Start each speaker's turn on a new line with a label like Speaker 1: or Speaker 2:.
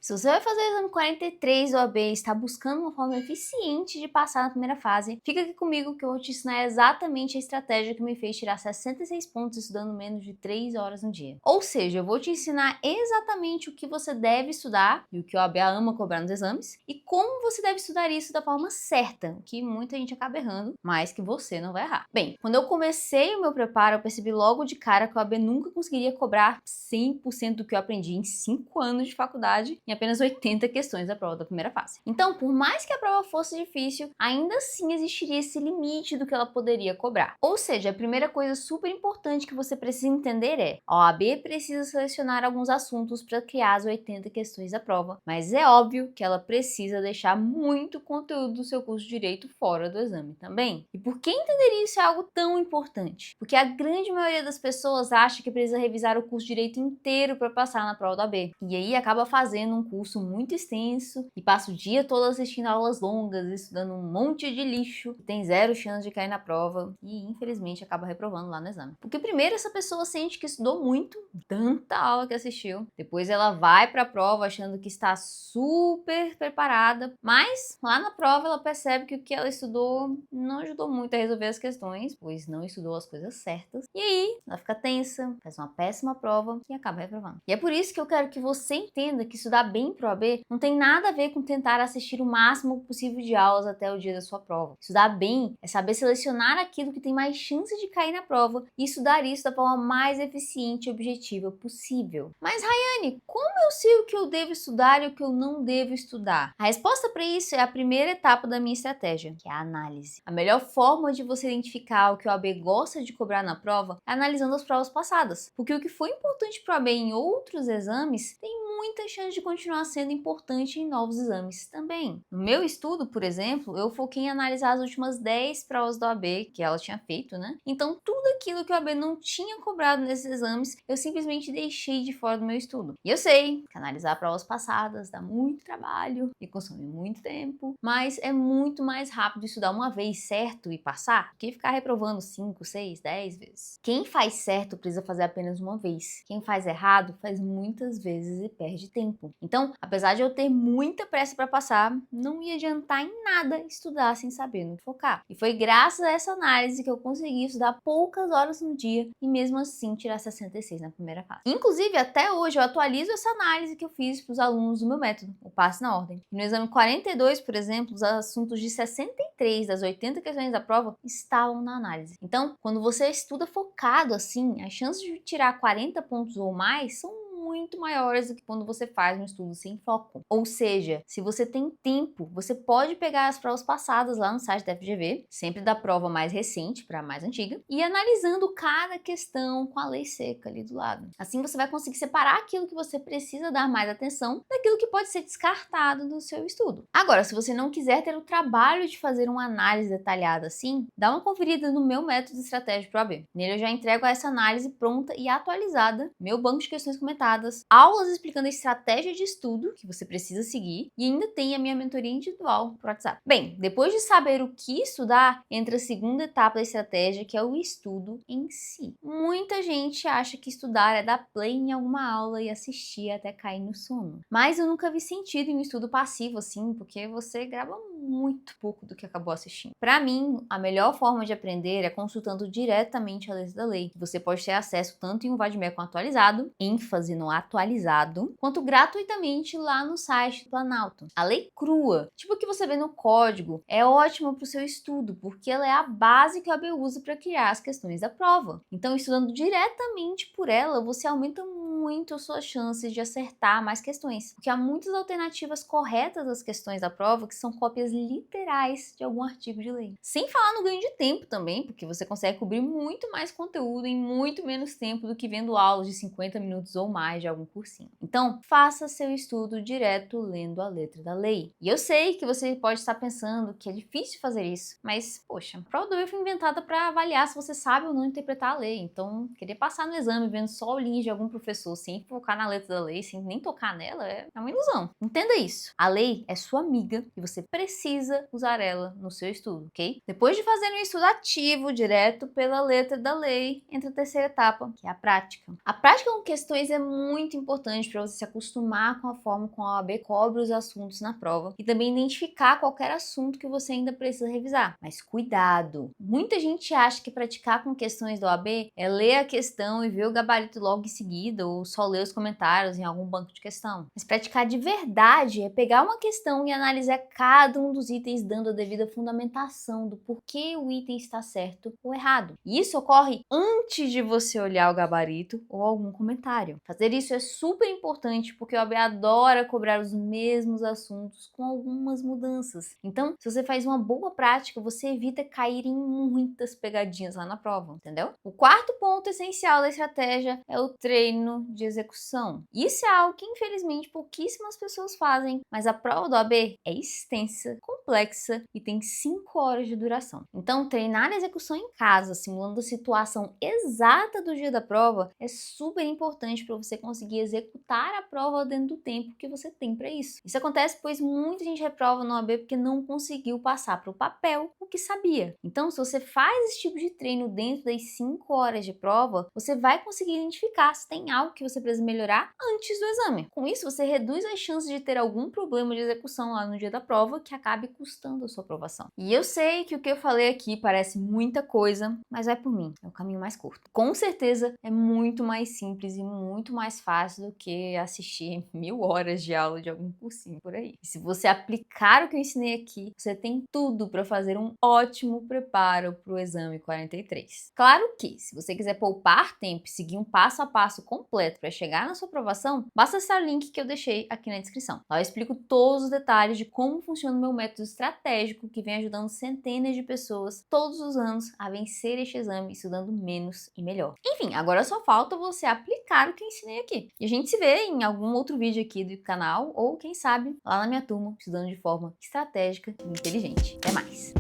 Speaker 1: Se você vai fazer o exame 43 do OAB e está buscando uma forma eficiente de passar na primeira fase, fica aqui comigo que eu vou te ensinar exatamente a estratégia que me fez tirar 66 pontos estudando menos de 3 horas no dia. Ou seja, eu vou te ensinar exatamente o que você deve estudar e o que o OAB ama cobrar nos exames e como você deve estudar isso da forma certa, o que muita gente acaba errando, mas que você não vai errar. Bem, quando eu comecei o meu preparo, eu percebi logo de cara que o OAB nunca conseguiria cobrar 100% do que eu aprendi em 5 anos de faculdade em apenas 80 questões da prova da primeira fase. Então, por mais que a prova fosse difícil, ainda assim existiria esse limite do que ela poderia cobrar. Ou seja, a primeira coisa super importante que você precisa entender é: a OAB precisa selecionar alguns assuntos para criar as 80 questões da prova, mas é óbvio que ela precisa deixar muito conteúdo do seu curso de Direito fora do exame também. E por que entender isso é algo tão importante? Porque a grande maioria das pessoas acha que precisa revisar o curso de Direito inteiro para passar na prova da OAB. E aí acaba fazendo um curso muito extenso e passa o dia todo assistindo aulas longas, estudando um monte de lixo, tem zero chance de cair na prova e infelizmente acaba reprovando lá no exame. Porque primeiro essa pessoa sente que estudou muito, tanta aula que assistiu, depois ela vai para a prova achando que está super preparada, mas lá na prova ela percebe que o que ela estudou não ajudou muito a resolver as questões, pois não estudou as coisas certas, e aí ela fica tensa, faz uma péssima prova e acaba reprovando. E é por isso que eu quero que você entenda que estudar bem pro OAB não tem nada a ver com tentar assistir o máximo possível de aulas até o dia da sua prova. Estudar bem é saber selecionar aquilo que tem mais chance de cair na prova e estudar isso da forma mais eficiente e objetiva possível. Mas, Rayane, como eu sei o que eu devo estudar e o que eu não devo estudar? A resposta para isso é a primeira etapa da minha estratégia, que é a análise. A melhor forma de você identificar o que o OAB gosta de cobrar na prova é analisando as provas passadas, porque o que foi importante para o OAB em outros exames tem muita chance de continuar sendo importante em novos exames também. No meu estudo, por exemplo, eu foquei em analisar as últimas 10 provas da OAB que ela tinha feito, né? Então, tudo aquilo que o OAB não tinha cobrado nesses exames, eu simplesmente deixei de fora do meu estudo. E eu sei que analisar provas passadas dá muito trabalho e consome muito tempo, mas é muito mais rápido estudar uma vez certo e passar que ficar reprovando 5, 6, 10 vezes. Quem faz certo precisa fazer apenas uma vez. Quem faz errado faz muitas vezes e perde tempo. Então, apesar de eu ter muita pressa para passar, não ia adiantar em nada estudar sem saber no que focar. E foi graças a essa análise que eu consegui estudar poucas horas no dia e mesmo assim tirar 66 na primeira fase. Inclusive, até hoje eu atualizo essa análise que eu fiz para os alunos do meu método, o Passe na Ordem. E no exame 42, por exemplo, os assuntos de 63 das 80 questões da prova estavam na análise. Então, quando você estuda focado assim, as chances de tirar 40 pontos ou mais são muito maiores do que quando você faz um estudo sem foco. Ou seja, se você tem tempo, você pode pegar as provas passadas lá no site da FGV, sempre da prova mais recente para a mais antiga, e ir analisando cada questão com a lei seca ali do lado. Assim você vai conseguir separar aquilo que você precisa dar mais atenção daquilo que pode ser descartado do seu estudo. Agora, se você não quiser ter o trabalho de fazer uma análise detalhada assim, dá uma conferida no meu método estratégico para o OAB. Nele eu já entrego essa análise pronta e atualizada, meu banco de questões comentadas, aulas explicando a estratégia de estudo que você precisa seguir e ainda tem a minha mentoria individual por WhatsApp. Bem, depois de saber o que estudar, entra a segunda etapa da estratégia, que é o estudo em si. Muita gente acha que estudar é dar play em alguma aula e assistir até cair no sono. Mas eu nunca vi sentido em um estudo passivo assim, porque você grava muito pouco do que acabou assistindo. Para mim, a melhor forma de aprender é consultando diretamente a letra da lei. Você pode ter acesso tanto em um Vademecum atualizado, ênfase no atualizado, quanto gratuitamente lá no site do Planalto. A lei crua, tipo o que você vê no código, é ótima para o seu estudo, porque ela é a base que o OAB usa para criar as questões da prova. Então, estudando diretamente por ela, você aumenta muito as suas chances de acertar mais questões, porque há muitas alternativas corretas das questões da prova que são cópias literais de algum artigo de lei. Sem falar no ganho de tempo também, porque você consegue cobrir muito mais conteúdo em muito menos tempo do que vendo aulas de 50 minutos ou mais de algum cursinho. Então, faça seu estudo direto lendo a letra da lei. E eu sei que você pode estar pensando que é difícil fazer isso, mas, poxa, a prova do OAB foi inventada para avaliar se você sabe ou não interpretar a lei. Então, querer passar no exame vendo só o link de algum professor sem focar na letra da lei, sem nem tocar nela, é uma ilusão. Entenda isso. A lei é sua amiga e você precisa precisa usar ela no seu estudo, ok? Depois de fazer um estudo ativo, direto pela letra da lei, entra a terceira etapa, que é a prática. A prática com questões é muito importante para você se acostumar com a forma como a OAB cobre os assuntos na prova e também identificar qualquer assunto que você ainda precisa revisar. Mas cuidado! Muita gente acha que praticar com questões da OAB é ler a questão e ver o gabarito logo em seguida ou só ler os comentários em algum banco de questão. Mas praticar de verdade é pegar uma questão e analisar cada um dos itens dando a devida fundamentação do porquê o item está certo ou errado. E isso ocorre antes de você olhar o gabarito ou algum comentário. Fazer isso é super importante porque o OAB adora cobrar os mesmos assuntos com algumas mudanças. Então, se você faz uma boa prática, você evita cair em muitas pegadinhas lá na prova, entendeu? O quarto ponto essencial da estratégia é o treino de execução. Isso é algo que, infelizmente, pouquíssimas pessoas fazem, mas a prova do OAB é extensa, complexa e tem 5 horas de duração. Então, treinar a execução em casa, simulando a situação exata do dia da prova, é super importante para você conseguir executar a prova dentro do tempo que você tem para isso. Isso acontece pois muita gente reprova no OAB porque não conseguiu passar para o papel o que sabia. Então, se você faz esse tipo de treino dentro das 5 horas de prova, você vai conseguir identificar se tem algo que você precisa melhorar antes do exame. Com isso, você reduz as chances de ter algum problema de execução lá no dia da prova que acabe custando a sua aprovação. E eu sei que o que eu falei aqui parece muita coisa, mas vai por mim, é o caminho mais curto. Com certeza é muito mais simples e muito mais fácil do que assistir 1000 horas de aula de algum cursinho por aí. E se você aplicar o que eu ensinei aqui, você tem tudo para fazer um ótimo preparo para o exame 43. Claro que, se você quiser poupar tempo e seguir um passo a passo completo para chegar na sua aprovação, basta acessar o link que eu deixei aqui na descrição. Lá eu explico todos os detalhes de como funciona o meu método estratégico que vem ajudando centenas de pessoas todos os anos a vencer este exame estudando menos e melhor. Enfim, agora só falta você aplicar o que eu ensinei aqui. E a gente se vê em algum outro vídeo aqui do canal ou, quem sabe, lá na minha turma, estudando de forma estratégica e inteligente. Até mais!